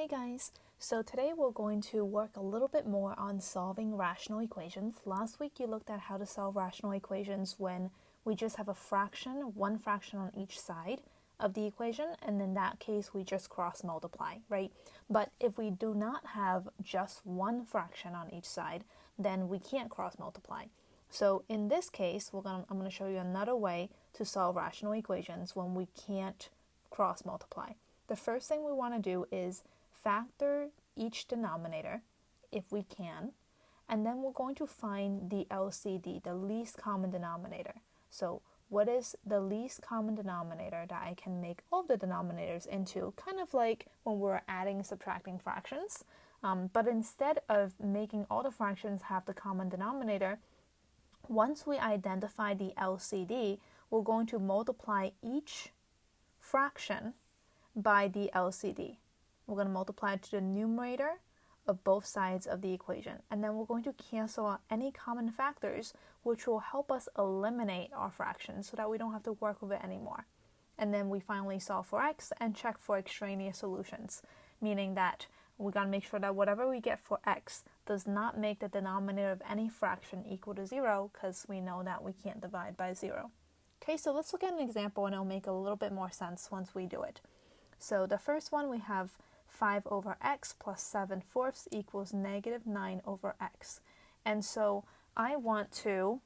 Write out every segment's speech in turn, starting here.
Hey guys, so today we're going to work a little bit more on solving rational equations. Last week you looked at how to solve rational equations when we just have a fraction, one fraction on each side of the equation, and in that case we just cross multiply, right? But if we do not have just one fraction on each side, then we can't cross multiply. So in this case, I'm going to show you another way to solve rational equations when we can't cross multiply. The first thing we want to do is factor each denominator if we can, and then we're going to find the LCD, the least common denominator. So what is the least common denominator that I can make all the denominators into, kind of like when we're adding and subtracting fractions, but instead of making all the fractions have the common denominator, once we identify the LCD, we're going to multiply each fraction by the LCD. We're going to multiply it to the numerator of both sides of the equation. And then we're going to cancel out any common factors, which will help us eliminate our fractions so that we don't have to work with it anymore. And then we finally solve for x and check for extraneous solutions, meaning that we got to make sure that whatever we get for x does not make the denominator of any fraction equal to 0, because we know that we can't divide by 0. Okay, so let's look at an example and it'll make a little bit more sense once we do it. So the first one, we have 5 over x plus 7/4 equals negative 9 over x. And so I want to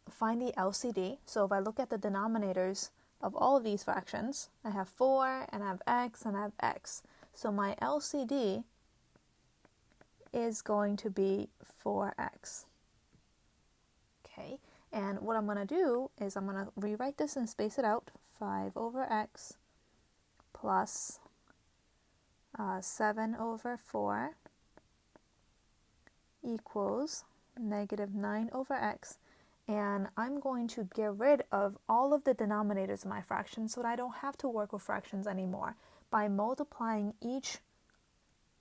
find the LCD. So if I look at the denominators of all of these fractions, I have 4 and I have x and I have x. So my LCD is going to be 4x. Okay, and what I'm going to do is I'm going to rewrite this and space it out. 5 over x plus 7 over 4 equals negative 9 over x. And I'm going to get rid of all of the denominators of my fractions so that I don't have to work with fractions anymore by multiplying each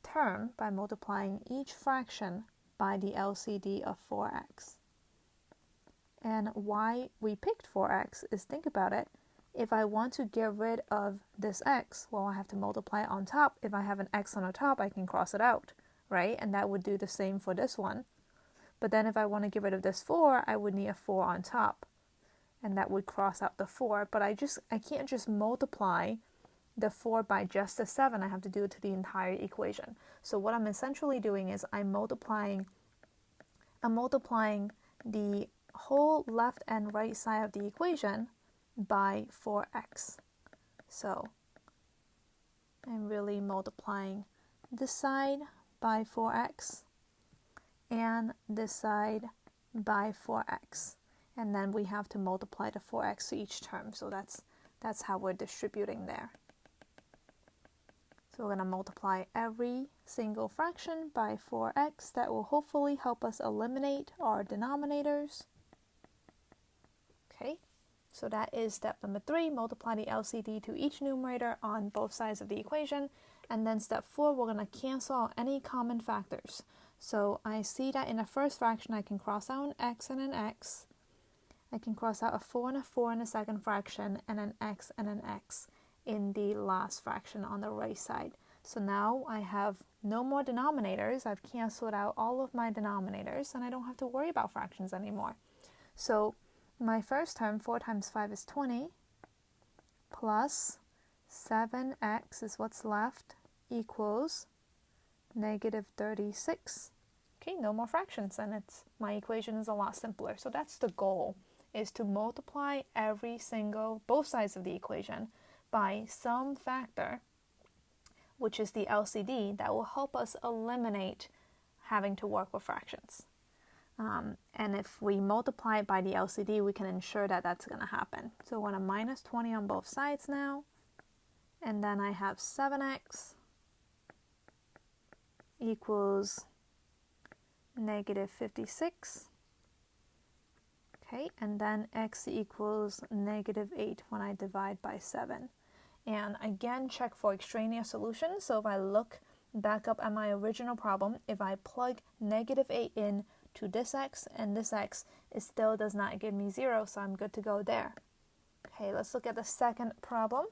term, by multiplying each fraction by the LCD of 4x. And why we picked 4x is, think about it, if I want to get rid of this x, well, I have to multiply it on top. If I have an x on the top, I can cross it out, right? And that would do the same for this one. But then if I want to get rid of this 4, I would need a 4 on top, and that would cross out the 4. But I can't just multiply the 4 by just the 7. I have to do it to the entire equation. So what I'm essentially doing is I'm multiplying the whole left and right side of the equation by 4x. So I'm really multiplying this side by 4x and this side by 4x. And then we have to multiply the 4x to each term. So that's how we're distributing there. So we're going to multiply every single fraction by 4x. That will hopefully help us eliminate our denominators. Okay, so that is step number 3, multiply the LCD to each numerator on both sides of the equation. And then step 4, we're going to cancel out any common factors. So I see that in the first fraction I can cross out an x and an x. I can cross out a 4 and a 4 in the second fraction, and an x and an x in the last fraction on the right side. So now I have no more denominators. I've canceled out all of my denominators and I don't have to worry about fractions anymore. So my first term, 4 times 5 is 20, plus 7x is what's left, equals negative 36. Okay, no more fractions, and my equation is a lot simpler. So that's the goal, is to multiply both sides of the equation by some factor, which is the LCD, that will help us eliminate having to work with fractions. And if we multiply it by the LCD, we can ensure that that's going to happen. So we're going to minus 20 on both sides now. And then I have 7x equals negative 56. Okay, and then x equals negative 8 when I divide by 7. And again, check for extraneous solutions. So if I look back up at my original problem, if I plug negative 8 in to this x and this x, it still does not give me 0, so I'm good to go there. Okay, let's look at the second problem.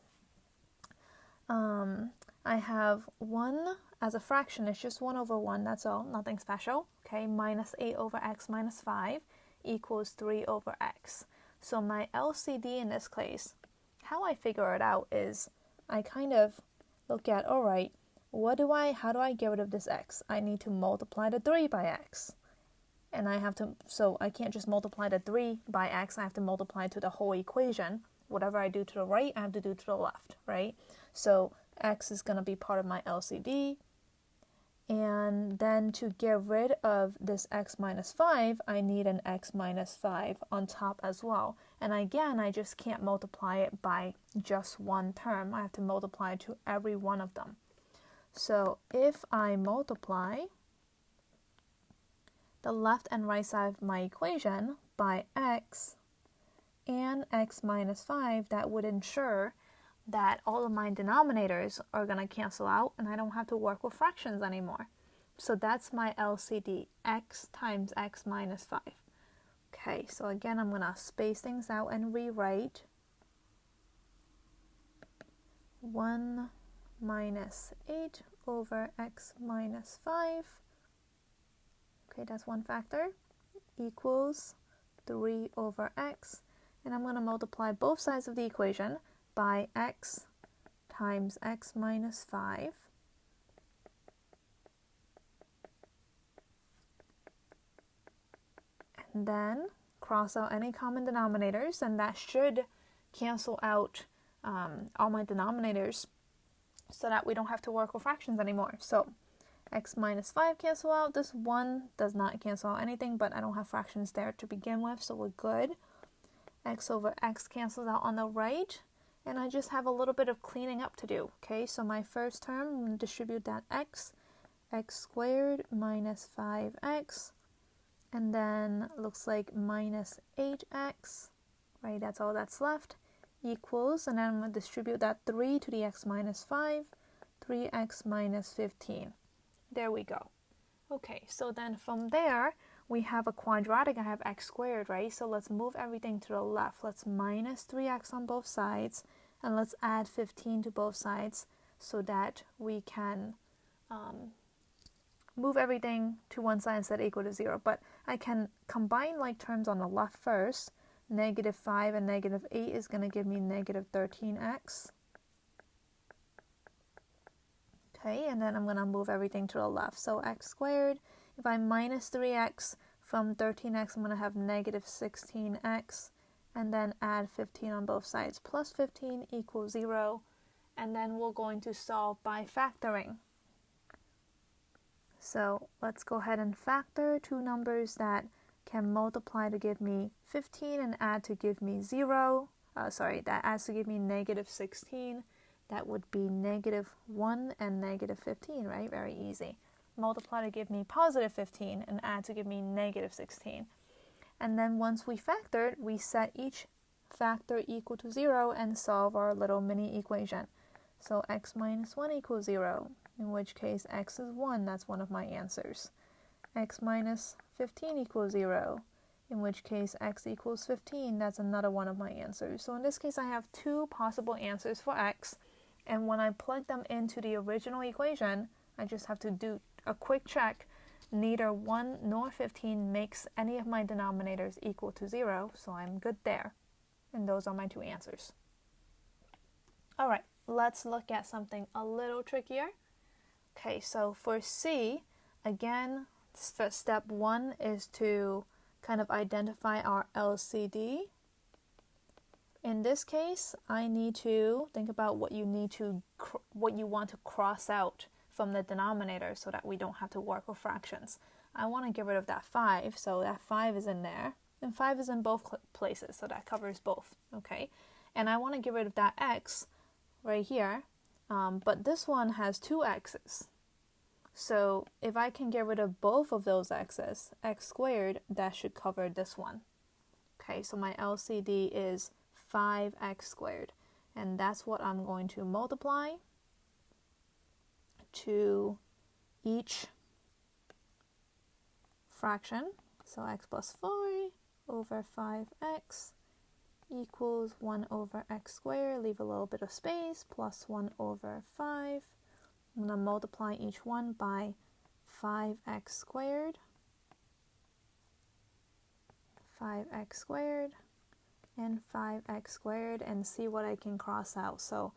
I have 1 as a fraction, it's just 1 over 1, that's all, nothing special. Okay, minus 8 over x minus 5 equals 3 over x. So my LCD in this case, how I figure it out is I kind of look at, all right, how do I get rid of this x? I need to multiply the 3 by x. And so I can't just multiply the 3 by x, I have to multiply to the whole equation. Whatever I do to the right, I have to do to the left, right? So x is going to be part of my LCD. And then to get rid of this x minus 5, I need an x minus 5 on top as well. And again, I just can't multiply it by just one term. I have to multiply to every one of them. So if I multiply the left and right side of my equation by x and x minus 5, that would ensure that all of my denominators are going to cancel out and I don't have to work with fractions anymore. So that's my LCD, x times x minus 5. Okay, so again, I'm going to space things out and rewrite 1 minus 8 over x minus 5. Okay, that's one factor, equals 3 over x. And I'm going to multiply both sides of the equation by x times x minus 5. And then cross out any common denominators, and that should cancel out all my denominators so that we don't have to work with fractions anymore. So x minus 5 cancel out. This 1 does not cancel out anything, but I don't have fractions there to begin with, so we're good. X over x cancels out on the right, and I just have a little bit of cleaning up to do. Okay, so my first term, I'm going to distribute that x squared minus 5x, and then looks like minus 8x, right, that's all that's left, equals, and then I'm going to distribute that 3 to the x minus 5, 3x minus 15. There we go. Okay, so then from there, we have a quadratic, I have x squared, right? So let's move everything to the left. Let's minus 3x on both sides, and let's add 15 to both sides so that we can move everything to one side and set equal to 0. But I can combine like terms on the left first. Negative 5 and negative 8 is going to give me negative 13x. Okay, and then I'm going to move everything to the left. So x squared, if I minus 3x from 13x, I'm going to have negative 16x, and then add 15 on both sides. Plus 15 equals 0, and then we're going to solve by factoring. So let's go ahead and factor two numbers that can multiply to give me 15 and add to give me 0. That adds to give me negative 16. That would be negative 1 and negative 15, right? Very easy. Multiply to give me positive 15 and add to give me negative 16. And then once we factored, we set each factor equal to 0 and solve our little mini equation. So x minus 1 equals 0, in which case x is 1, that's one of my answers. X minus 15 equals 0, in which case x equals 15, that's another one of my answers. So in this case, I have two possible answers for x, and when I plug them into the original equation, I just have to do a quick check. Neither 1 nor 15 makes any of my denominators equal to 0, so I'm good there. And those are my two answers. All right, let's look at something a little trickier. Okay, so for C, again, step 1 is to kind of identify our LCD. In this case, I need to think about what you want to cross out from the denominator so that we don't have to work with fractions. I want to get rid of that 5, so that 5 is in there, and 5 is in both places, so that covers both, okay? And I want to get rid of that x right here, but this one has two x's. So if I can get rid of both of those x's, x squared, that should cover this one. Okay, so my LCD is 5x squared, and that's what I'm going to multiply to each fraction. So x plus 4 over 5x equals 1 over x squared, leave a little bit of space, plus 1 over 5. I'm going to multiply each one by 5x squared, 5x squared, and 5x squared, and see what I can cross out. So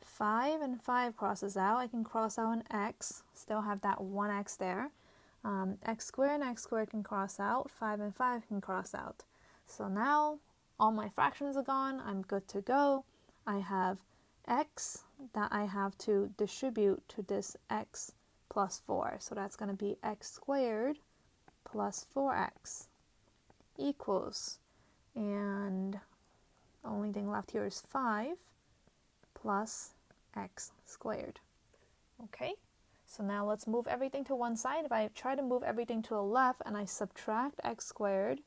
5 and 5 crosses out. I can cross out an x, still have that 1x there. X squared and x squared can cross out. 5 and 5 can cross out. So now all my fractions are gone. I'm good to go. I have x that I have to distribute to this x plus 4. So that's going to be x squared plus 4x equals, and the only thing left here is 5 plus x squared. Okay, so now let's move everything to one side. If I try to move everything to the left and I subtract x squared,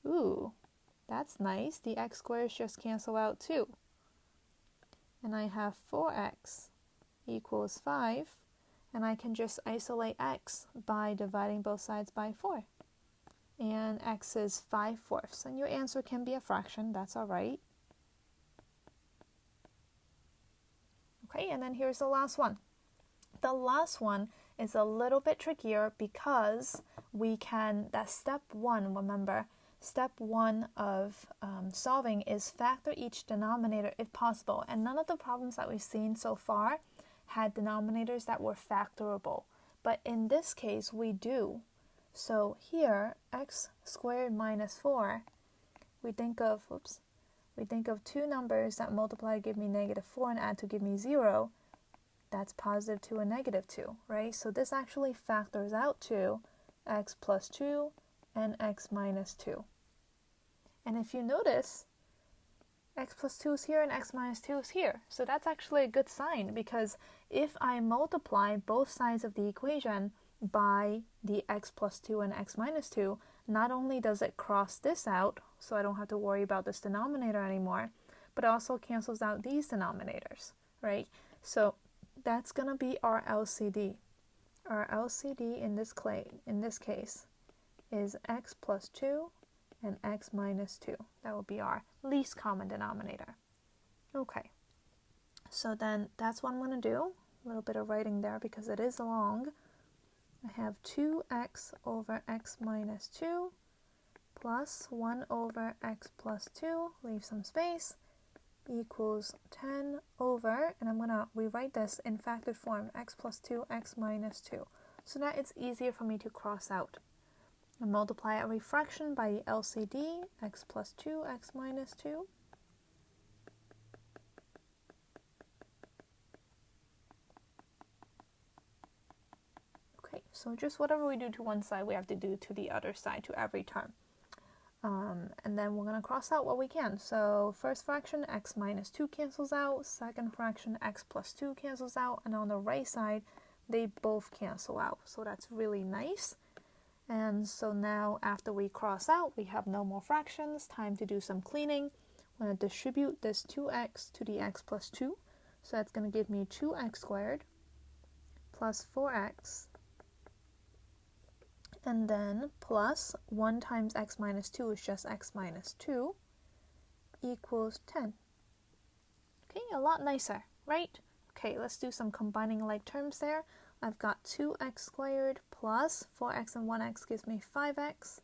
ooh, that's nice. The x squares just cancel out too. And I have 4x equals 5, and I can just isolate x by dividing both sides by 4. And x is 5/4, and your answer can be a fraction, that's all right. Okay, and then here's the last one. The last one is a little bit trickier because that's step 1, remember, step 1 of solving is factor each denominator if possible, and none of the problems that we've seen so far had denominators that were factorable, but in this case we do. So here, x squared minus 4, we think of two numbers that multiply to give me -4 and add to give me 0. That's +2 and -2, right? So this actually factors out to x plus 2 and x minus 2. And if you notice, x plus 2 is here and x minus 2 is here. So that's actually a good sign, because if I multiply both sides of the equation by the x plus 2 and x minus 2, not only does it cross this out, so I don't have to worry about this denominator anymore, but it also cancels out these denominators, right? So that's going to be our LCD. Our LCD in this case is x plus 2 and x minus 2. That will be our least common denominator. Okay, so then that's what I'm going to do. A little bit of writing there because it is long. I have 2x over x minus 2 plus 1 over x plus 2, leave some space, equals 10 over, and I'm going to rewrite this in factored form, x plus 2, x minus 2, so that it's easier for me to cross out. And multiply every fraction by the LCD, x plus 2, x minus 2. Okay, so just whatever we do to one side, we have to do to the other side, to every term. And then we're going to cross out what we can. So first fraction, x minus 2 cancels out. Second fraction, x plus 2 cancels out. And on the right side, they both cancel out. So that's really nice. And so now after we cross out, we have no more fractions. Time to do some cleaning. I'm going to distribute this 2x to the x plus 2. So that's going to give me 2x squared plus 4x. And then plus 1 times x minus 2 is just x minus 2 equals 10. Okay, a lot nicer, right? Okay, let's do some combining like terms there. I've got 2x squared plus 4x and 1x gives me 5x.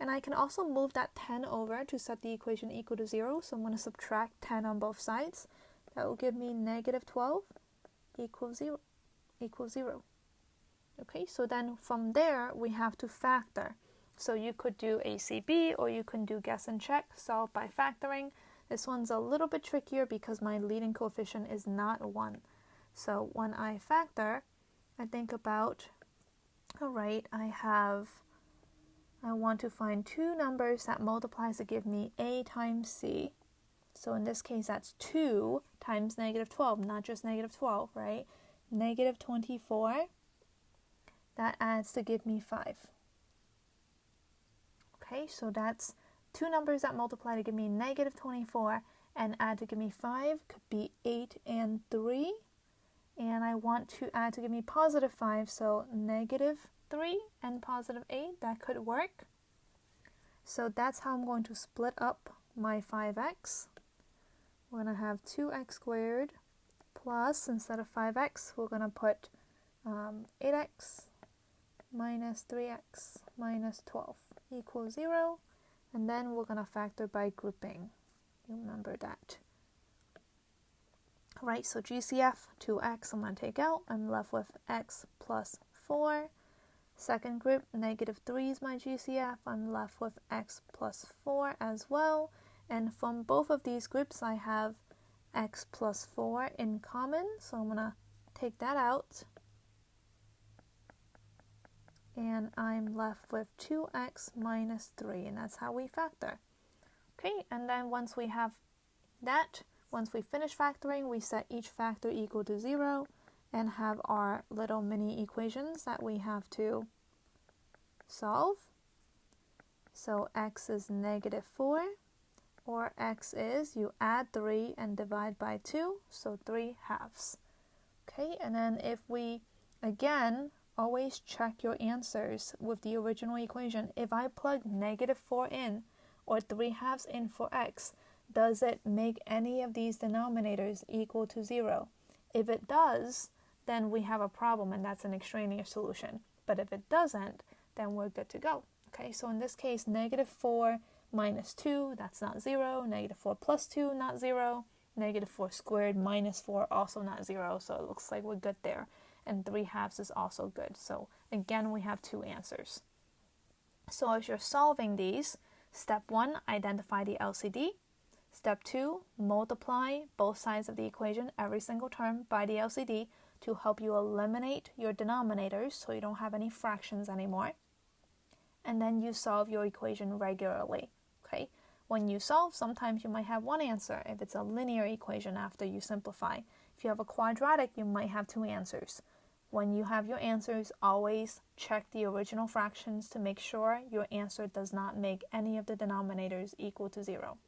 And I can also move that 10 over to set the equation equal to 0. So I'm going to subtract 10 on both sides. That will give me -12 equals 0. Okay, so then from there, we have to factor. So you could do ACB, or you can do guess and check, solve by factoring. This one's a little bit trickier because my leading coefficient is not 1. So when I factor, I think about, all right, I want to find two numbers that multiplies to give me A times C. So in this case, that's 2 times -12, not just -12, right? -24. That adds to give me 5. Okay, so that's two numbers that multiply to give me -24 and add to give me 5. Could be 8 and 3. And I want to add to give me +5, so -3 and +8, that could work. So that's how I'm going to split up my 5x. We're going to have 2x squared plus, instead of 5x, we're going to put 8x minus 3x minus 12 equals 0. And then we're going to factor by grouping. You remember that. Right, so GCF, 2x I'm going to take out. I'm left with x plus 4. Second group, negative 3 is my GCF. I'm left with x plus 4 as well. And from both of these groups, I have x plus 4 in common. So I'm going to take that out. And I'm left with 2x minus 3. And that's how we factor. Okay, and then once we have that, once we finish factoring, we set each factor equal to 0 and have our little mini equations that we have to solve. So x is negative 4, or x is, you add 3 and divide by 2, so 3/2. Okay, and then if we, again, always check your answers with the original equation. If I plug negative 4 in, or 3/2 in for x, does it make any of these denominators equal to 0? If it does, then we have a problem and that's an extraneous solution. But if it doesn't, then we're good to go. Okay, so in this case, negative 4 minus 2, that's not 0. Negative 4 plus 2, not 0. Negative 4 squared minus 4, also not 0. So it looks like we're good there. And 3/2 is also good. So again, we have two answers. So as you're solving these, step 1, identify the LCD. Step 2, multiply both sides of the equation, every single term, by the LCD to help you eliminate your denominators so you don't have any fractions anymore. And then you solve your equation regularly. Okay? When you solve, sometimes you might have one answer if it's a linear equation after you simplify. If you have a quadratic, you might have two answers. When you have your answers, always check the original fractions to make sure your answer does not make any of the denominators equal to 0.